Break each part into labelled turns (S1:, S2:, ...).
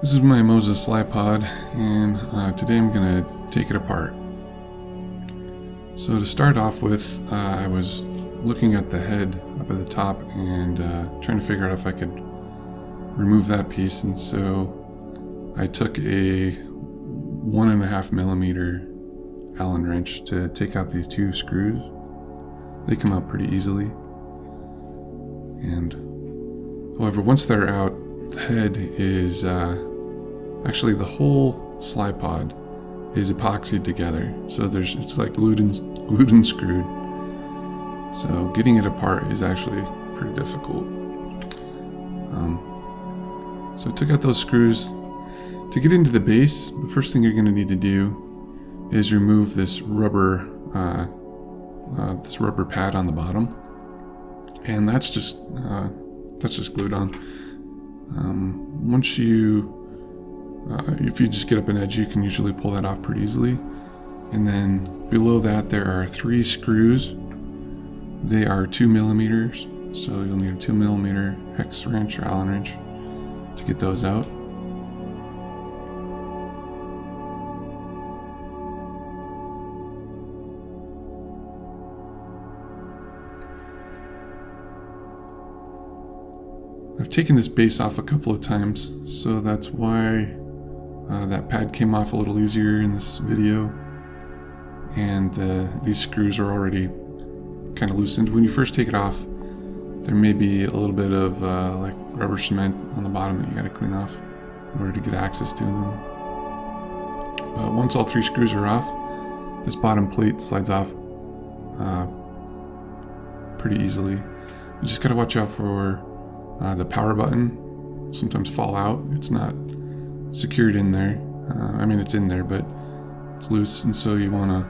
S1: This is my Moza Slypod, and today I'm going to take it apart. So to start off with, I was looking at the head up at the top and trying to figure out if I could remove that piece, and so I took a 1.5 millimeter Allen wrench to take out these two screws. They come out pretty easily, and however, once they're out, the head is actually the whole Slypod is epoxied together, so it's like glued and screwed. So getting it apart is actually pretty difficult. So I took out those screws. To get into the base, the first thing you're going to need to do is remove this rubber pad on the bottom, and that's just glued on. Once if you just get up an edge, you can usually pull that off pretty easily. And then below that there are 3 screws. They are 2 millimeters, so you'll need a 2 millimeter hex wrench or Allen wrench to get those out. I've taken this base off a couple of times, so that's why that pad came off a little easier in this video, and these screws are already kind of loosened. When you first take it off, there may be a little bit of like rubber cement on the bottom that you got to clean off in order to get access to them. But once all 3 screws are off, this bottom plate slides off pretty easily. You just got to watch out for the power button sometimes fall out. It's not secured in there. I mean, it's in there, but it's loose, and so you want to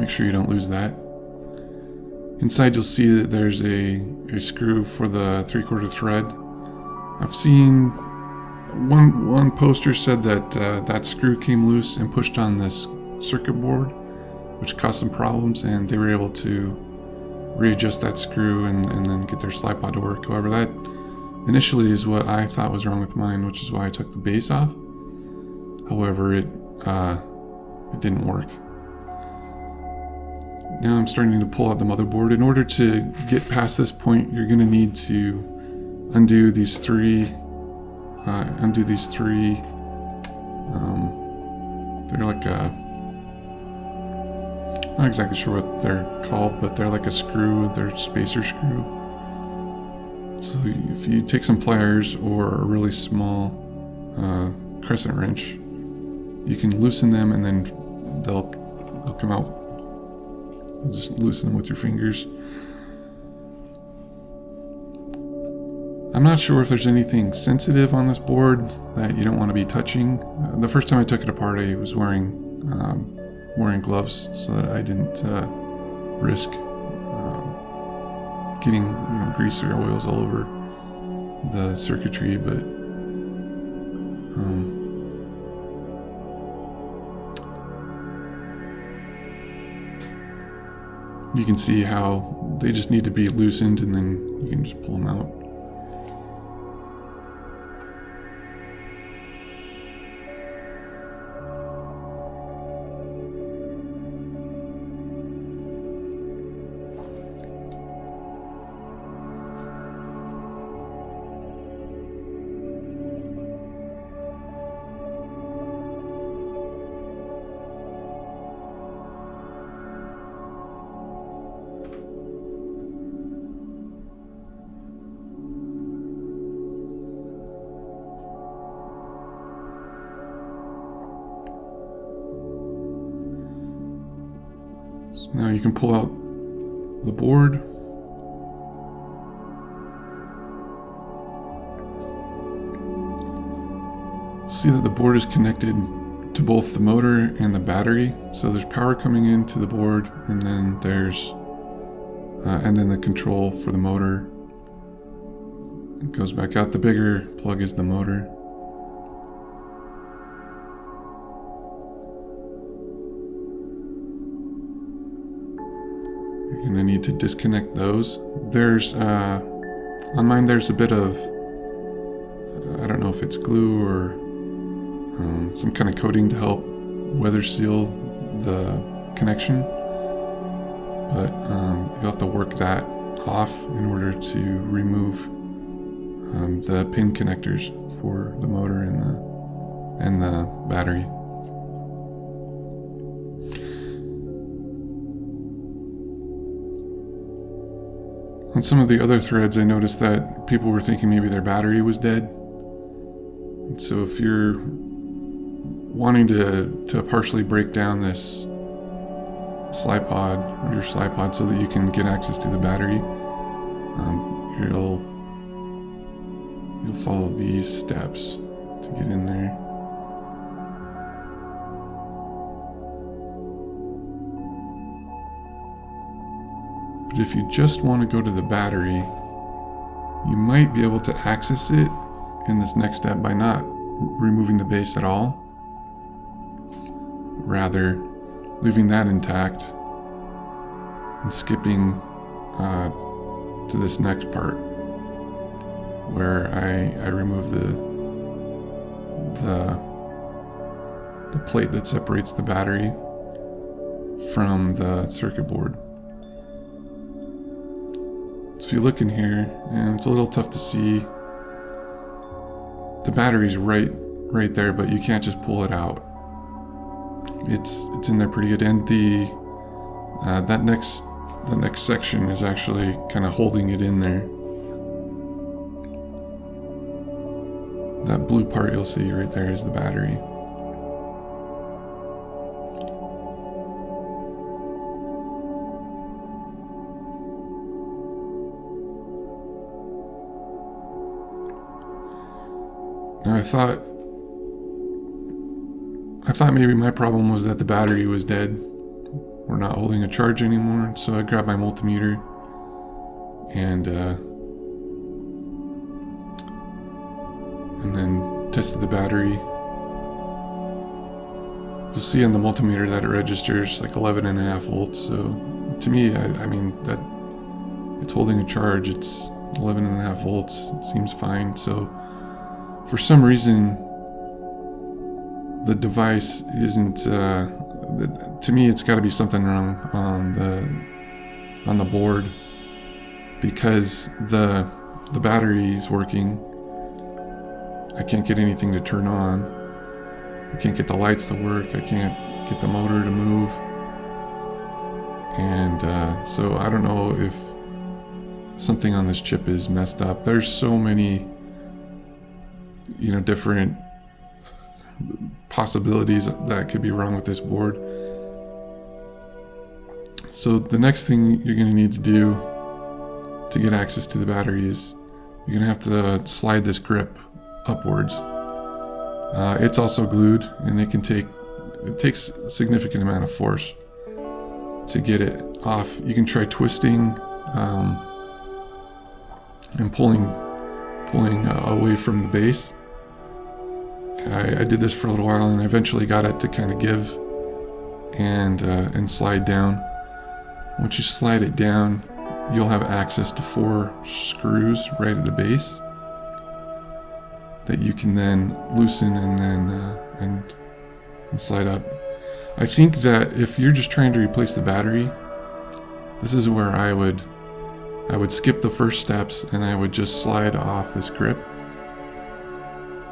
S1: make sure you don't lose that. Inside, you'll see that there's a screw for the 3/4 thread. I've seen one poster said that that screw came loose and pushed on this circuit board, which caused some problems, and they were able to readjust that screw and then get their Slypod to work. However, that initially is what I thought was wrong with mine, which is why I took the base off. However, it didn't work. Now I'm starting to pull out the motherboard. In order to get past this point, you're going to need to undo these three. They're like not exactly sure what they're called, but they're like a screw. They're spacer screw. So if you take some pliers or a really small crescent wrench, you can loosen them, and then they'll come out. Just loosen them with your fingers. I'm not sure if there's anything sensitive on this board that you don't want to be touching. The first time I took it apart, I was wearing gloves so that I didn't risk getting grease or oils all over the circuitry, but you can see how they just need to be loosened, and then you can just pull them out. Now you can pull out the board. See that the board is connected to both the motor and the battery. So there's power coming into the board, and then there's the control for the motor. It goes back out. The bigger plug is the motor. You're going to need to disconnect those. There's on mine there's a bit of I don't know if it's glue or some kind of coating to help weather seal the connection, but you'll have to work that off in order to remove the pin connectors for the motor and the battery. On some of the other threads, I noticed that people were thinking maybe their battery was dead. And so if you're wanting to partially break down this Slypod or your Slypod so that you can get access to the battery, you'll follow these steps to get in there. But if you just want to go to the battery, you might be able to access it in this next step by not removing the base at all, rather leaving that intact and skipping to this next part where I remove the plate that separates the battery from the circuit board. So if you look in here, and it's a little tough to see, the battery's right there, but you can't just pull it out. It's in there pretty good, and the next section is actually kind of holding it in there. That blue part you'll see right there is the battery. Now I thought maybe my problem was that the battery was dead or not holding a charge anymore, so I grabbed my multimeter and then tested the battery. You'll see on the multimeter that it registers like 11.5 volts, so to me, I mean that it's holding a charge. It's 11.5 volts. It seems fine. So for some reason, the device isn't. To me, it's got to be something wrong on the board, because the battery is working. I can't get anything to turn on. I can't get the lights to work. I can't get the motor to move. And so I don't know if something on this chip is messed up. There's so many, different possibilities that could be wrong with this board. So the next thing you're going to need to do to get access to the battery is you're going to have to slide this grip upwards. It's also glued, and it takes a significant amount of force to get it off. You can try twisting and pulling away from the base. I did this for a little while, and I eventually got it to kind of give and slide down. Once you slide it down, you'll have access to 4 screws right at the base that you can then loosen and then and slide up. I think that if you're just trying to replace the battery, this is where I would skip the first steps, and I would just slide off this grip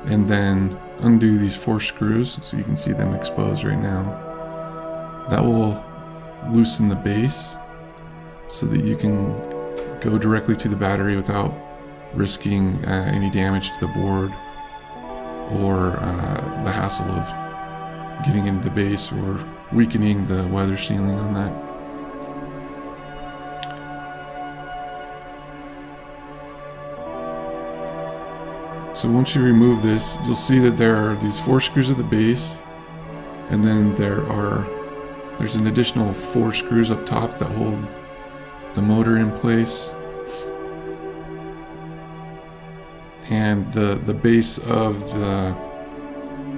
S1: and then undo these 4 screws, so you can see them exposed right now. That will loosen the base so that you can go directly to the battery without risking any damage to the board or the hassle of getting into the base or weakening the weather sealing on that. So once you remove this, you'll see that there are these 4 screws at the base, and then there's an additional 4 screws up top that hold the motor in place. And the base of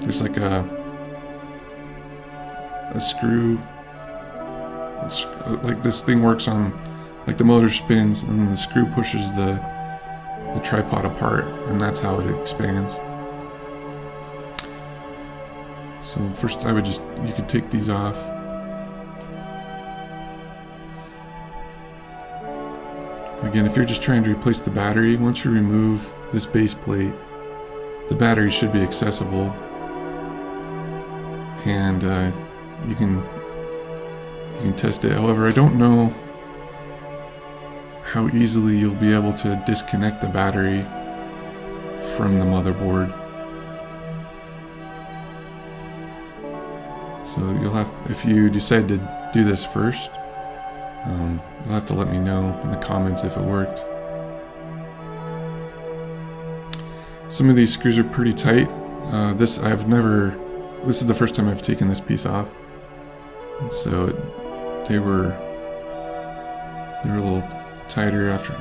S1: there's like a screw, like this thing works on, like the motor spins and then the screw pushes the tripod apart, and that's how it expands. So first you could take these off. Again, if you're just trying to replace the battery, once you remove this base plate, the battery should be accessible, and you can test it. However, I don't know how easily you'll be able to disconnect the battery from the motherboard. So you'll have, if you decide to do this first, you'll have to let me know in the comments if it worked. Some of these screws are pretty tight. This is the first time I've taken this piece off, and so they were a little tighter after.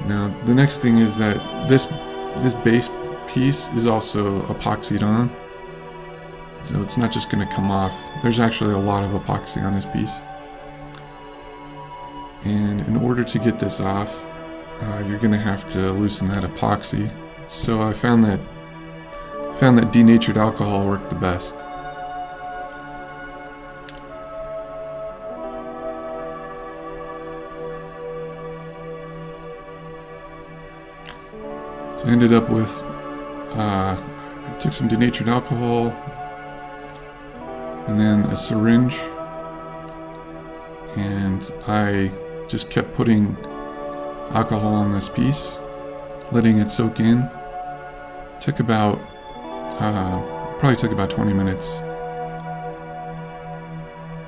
S1: Now the next thing is that this base piece is also epoxied on, so it's not just going to come off. There's actually a lot of epoxy on this piece, and in order to get this off, you're going to have to loosen that epoxy. So I found that denatured alcohol worked the best. So I ended up with, I took some denatured alcohol and then a syringe, and I just kept putting alcohol on this piece, letting it soak in. Probably took about 20 minutes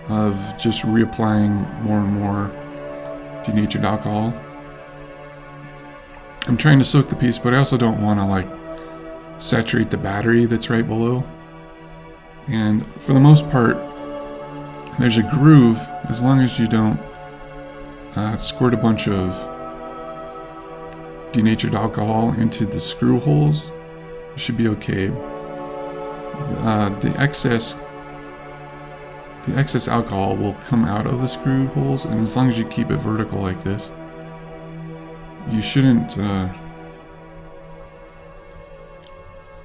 S1: of just reapplying more and more denatured alcohol. I'm trying to soak the piece, but I also don't want to saturate the battery that's right below. And for the most part, there's a groove, as long as you don't squirt a bunch of denatured alcohol into the screw holes, you should be okay. The excess alcohol will come out of the screw holes, and as long as you keep it vertical like this, you shouldn't,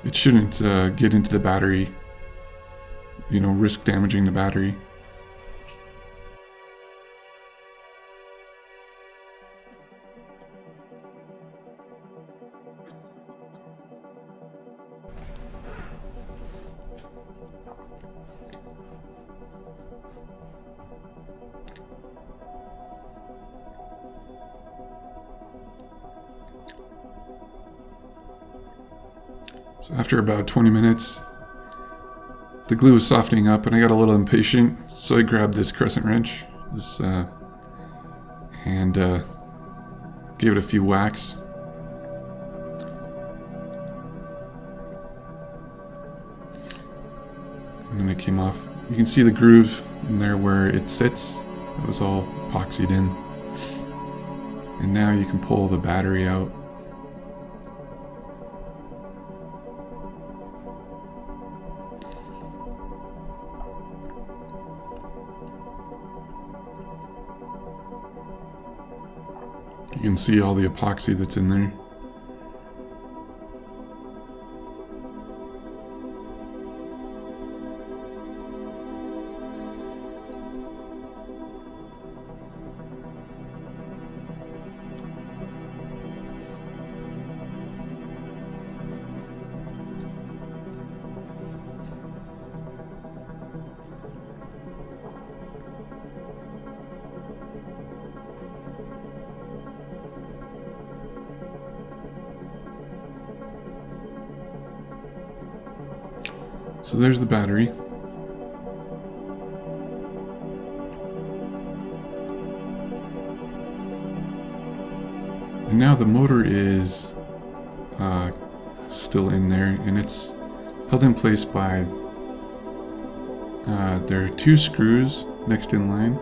S1: it shouldn't get into the battery, risk damaging the battery. So after about 20 minutes, the glue was softening up and I got a little impatient, so I grabbed this crescent wrench and gave it a few whacks. And then it came off. You can see the groove in there where it sits. It was all epoxied in. And now you can pull the battery out. You can see all the epoxy that's in there. So there's the battery. And now the motor is still in there, and it's held in place by there are two screws next in line.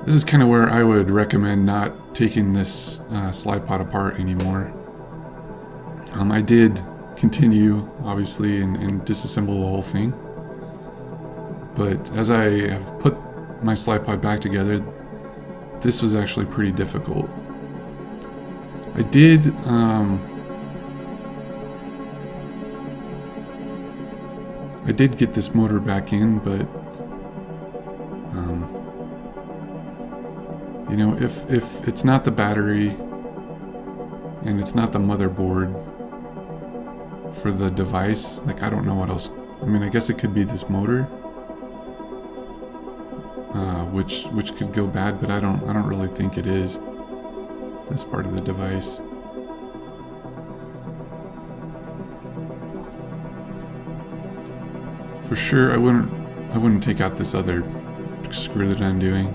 S1: This is kind of where I would recommend not taking this Slypod apart anymore. I did continue, obviously, and disassemble the whole thing. But as I have put my Slypod back together, this was actually pretty difficult. I did get this motor back in, but you know, if it's not the battery and it's not the motherboard for the device, like I don't know what else. I mean, I guess it could be this motor, which could go bad, but I don't really think it is this part of the device. For sure, I wouldn't take out this other screw that I'm doing.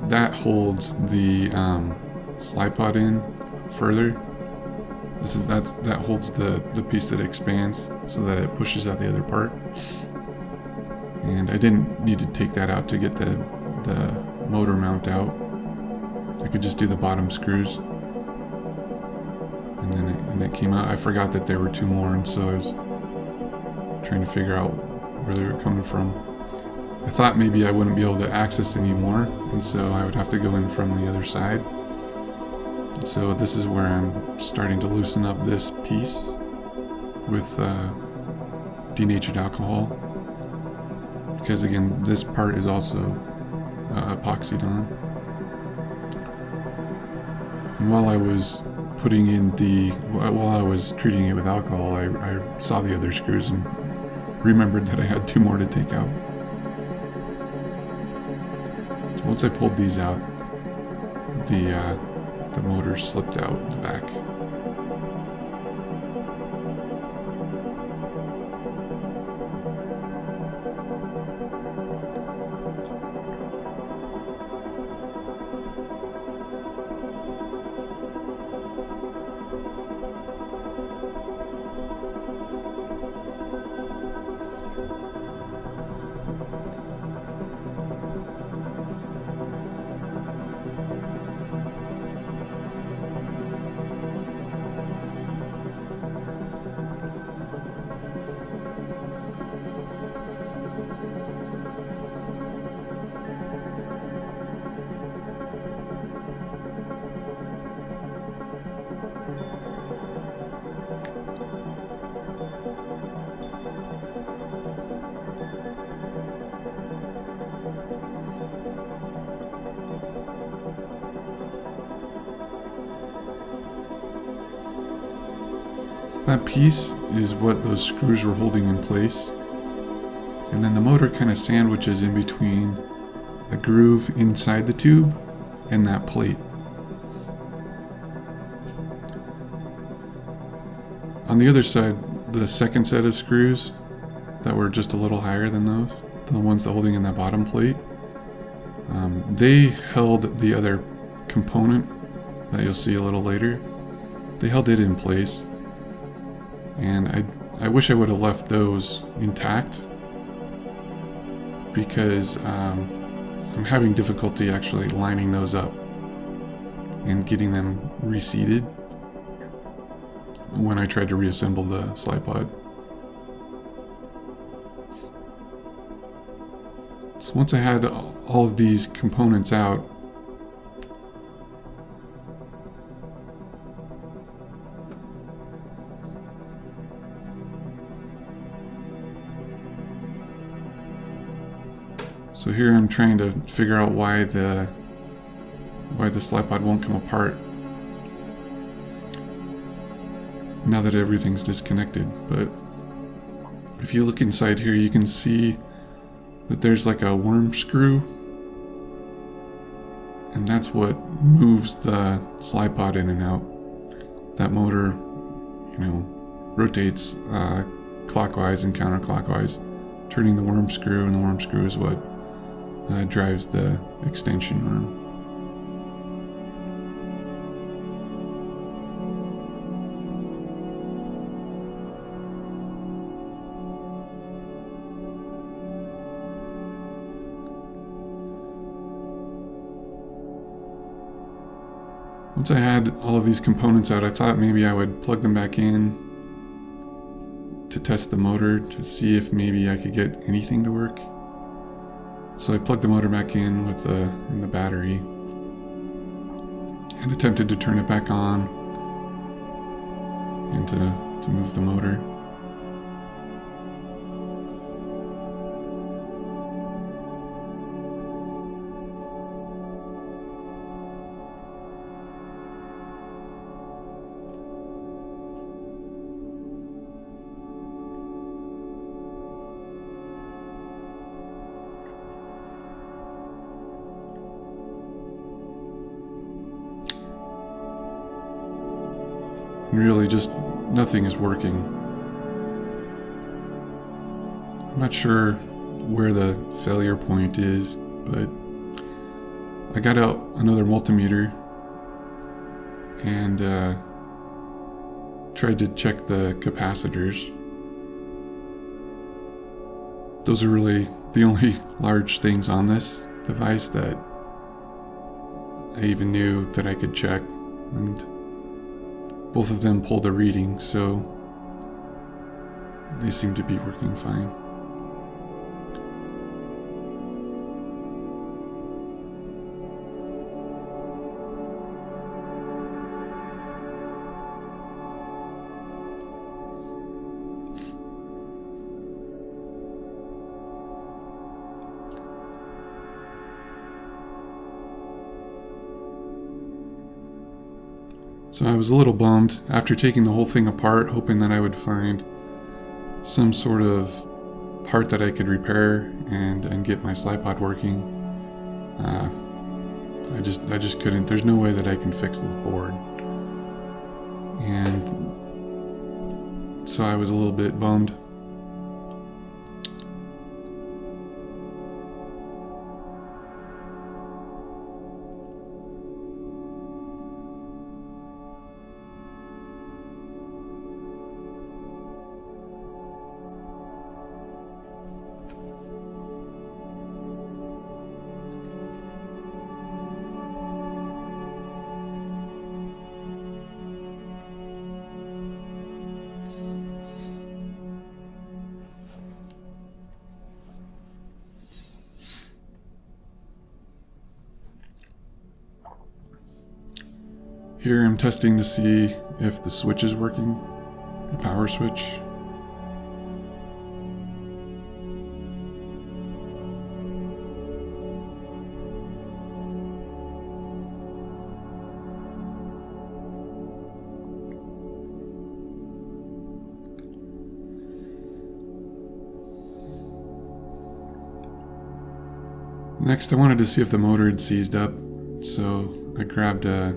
S1: That holds the Slypod in further. That holds the piece that expands so that it pushes out the other part. And I didn't need to take that out to get the motor mount out. I could just do the bottom screws, and then it came out. I forgot that there were two more, and so I was trying to figure out where they were coming from. I thought maybe I wouldn't be able to access anymore, and so I would have to go in from the other side. And so this is where I'm starting to loosen up this piece with denatured alcohol, because again, this part is also epoxied on. And while I was treating it with alcohol, I saw the other screws and remembered that I had two more to take out. So once I pulled these out, the motor slipped out the back. That piece is what those screws were holding in place. And then the motor kind of sandwiches in between a groove inside the tube and that plate. On the other side, the second set of screws that were just a little higher than those, the ones that holding in that bottom plate, they held the other component that you'll see a little later. They held it in place. And I wish I would have left those intact, because I'm having difficulty actually lining those up and getting them reseated when I tried to reassemble the Slypod. So once I had all of these components out, so here I'm trying to figure out why the Slypod won't come apart now that everything's disconnected. But if you look inside here, you can see that there's like a worm screw, and that's what moves the Slypod in and out. That motor, you know, rotates clockwise and counterclockwise, turning the worm screw, and the worm screw is what drives the extension arm. Once I had all of these components out, I thought maybe I would plug them back in to test the motor to see if maybe I could get anything to work. So I plugged the motor back in with the battery, and attempted to turn it back on and to move the motor. And really just nothing is working. I'm not sure where the failure point is, but I got out another multimeter and tried to check the capacitors. Those are really the only large things on this device that I even knew that I could check, and both of them pulled a reading, so they seem to be working fine. So I was a little bummed after taking the whole thing apart, hoping that I would find some sort of part that I could repair and get my Slypod working. I just couldn't. There's no way that I can fix this board. And so I was a little bit bummed. Here I'm testing to see if the switch is working, the power switch. Next, I wanted to see if the motor had seized up, so I grabbed a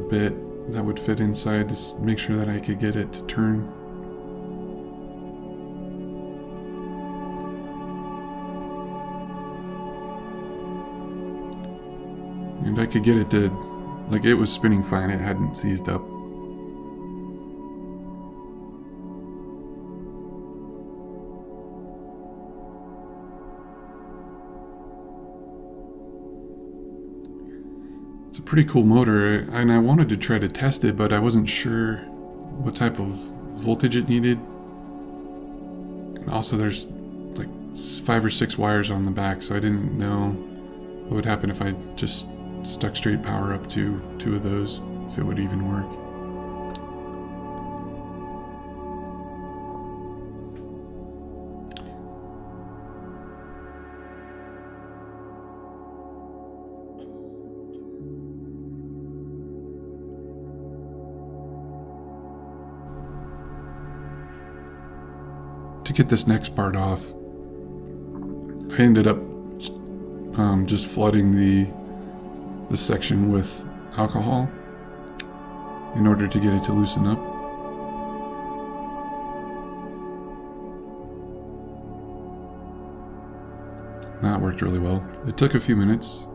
S1: bit that would fit inside to make sure that I could get it to turn. And I could get it to, like, it was spinning fine, it hadn't seized up. It's a pretty cool motor, and I wanted to try to test it, but I wasn't sure what type of voltage it needed. And also there's like 5 or 6 wires on the back, so I didn't know what would happen if I just stuck straight power up to 2 of those, if it would even work. To get this next part off, I ended up just flooding the section with alcohol in order to get it to loosen up. That worked really well. It took a few minutes.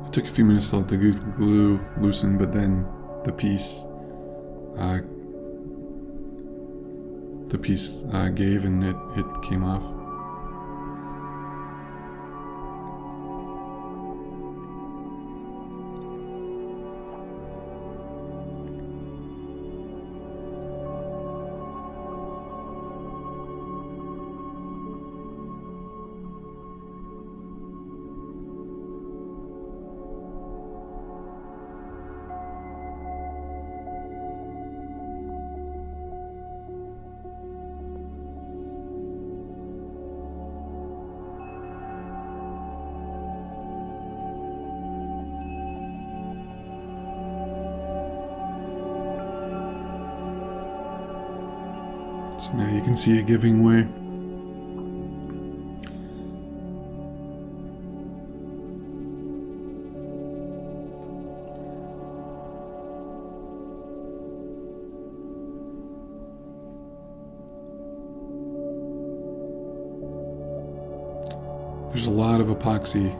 S1: It took a few minutes to let the glue loosen, but then the piece gave and it came off. So now you can see it giving way. There's a lot of epoxy.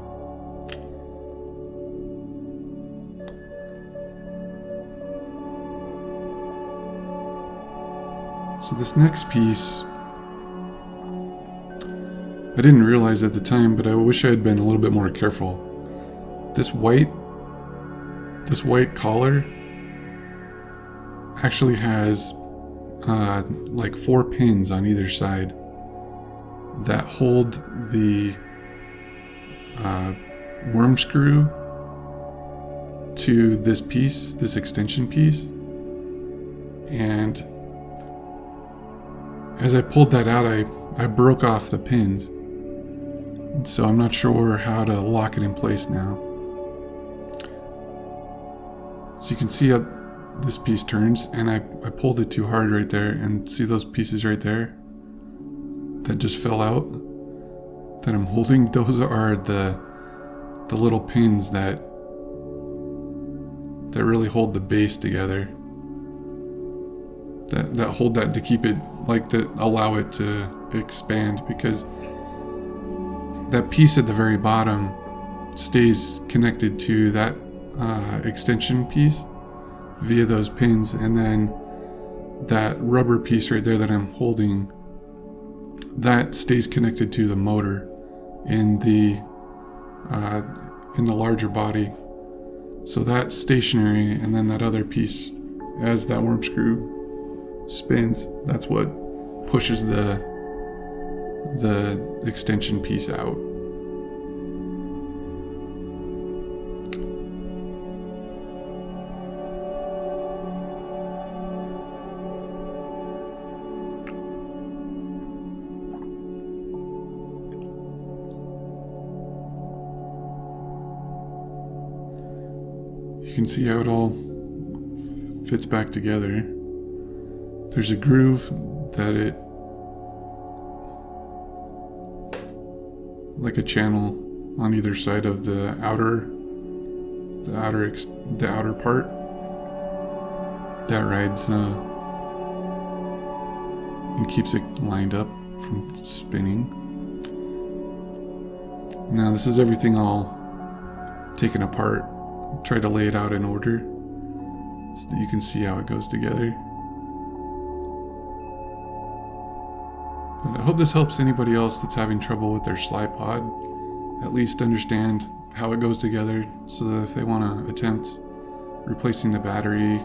S1: So this next piece, I didn't realize at the time, but I wish I had been a little bit more careful. This white collar actually has like 4 pins on either side that hold the worm screw to this piece, this extension piece. And as I pulled that out, I broke off the pins. And so I'm not sure how to lock it in place now. So you can see how this piece turns, and I pulled it too hard right there, and see those pieces right there that just fell out that I'm holding? Those are the little pins that really hold the base together. That hold that to keep it, like, that allow it to expand, because that piece at the very bottom stays connected to that extension piece via those pins, and then that rubber piece right there that I'm holding, that stays connected to the motor in the larger body. So that's stationary, and then that other piece, as that worm screw spins, that's what pushes the extension piece out. You can see how it all fits back together. There's a groove that it, like a channel on either side of the outer part that rides and keeps it lined up from spinning. Now this is everything all taken apart. Try to lay it out in order so that you can see how it goes together. But I hope this helps anybody else that's having trouble with their Slypod at least understand how it goes together, so that if they want to attempt replacing the battery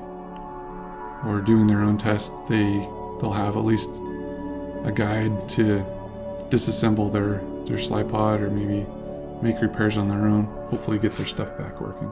S1: or doing their own test, they'll have at least a guide to disassemble their Slypod, or maybe make repairs on their own, hopefully get their stuff back working.